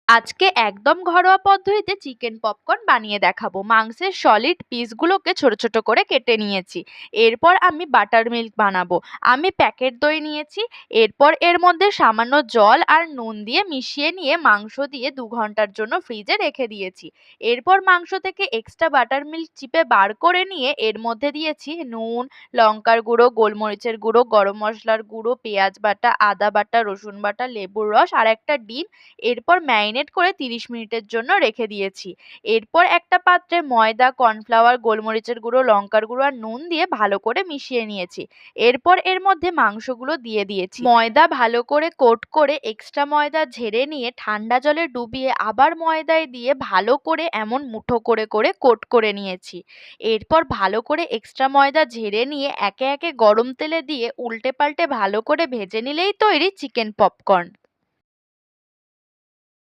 আজকে একদম ঘরোয়া পদ্ধতিতে চিকেন পপকর্ন বানিয়ে দেখাবো। মাংসের সলিড পিসগুলোকে ছোট ছোট করে কেটে নিয়েছি। এরপর আমি বাটার মিল্ক বানাবো। আমি প্যাকেট দই নিয়েছি। এরপর এর মধ্যে সামান্য জল আর নুন দিয়ে মিশিয়ে নিয়ে মাংস দিয়ে 2 ঘন্টার জন্য ফ্রিজে রেখে দিয়েছি। এরপর মাংস থেকে এক্সট্রা বাটার মিল্ক চিপে বার করে নিয়ে এর মধ্যে দিয়েছি নুন, লঙ্কার গুঁড়ো, গোলমরিচের গুঁড়ো, গরম মশলার গুঁড়ো, পেঁয়াজ বাটা, আদা বাটা, রসুন বাটা, লেবুর রস আর একটা ডিম। এরপর ম্যারিনেট করে 30 মিনিটের জন্য রেখে দিয়েছি। এরপর একটা পাত্রে ময়দা, কর্নফ্লাওয়ার, গোলমরিচের গুঁড়ো, লঙ্কার গুঁড়ো আর নুন দিয়ে ভালো করে মিশিয়ে নিয়েছি। এরপর এর মধ্যে মাংসগুলো দিয়ে দিয়েছি। ময়দা ভালো করে কোট করে এক্সট্রা ময়দা ঝেড়ে নিয়ে ঠান্ডা জলে ডুবিয়ে আবার ময়দায় দিয়ে ভালো করে এমন মুঠো করে করে কোট করে নিয়েছি। এরপর ভালো করে এক্সট্রা ময়দা ঝেড়ে নিয়ে একে একে গরম তেলে দিয়ে উল্টে পাল্টে ভালো করে ভেজে নিলেই তৈরি চিকেন পপকর্ন।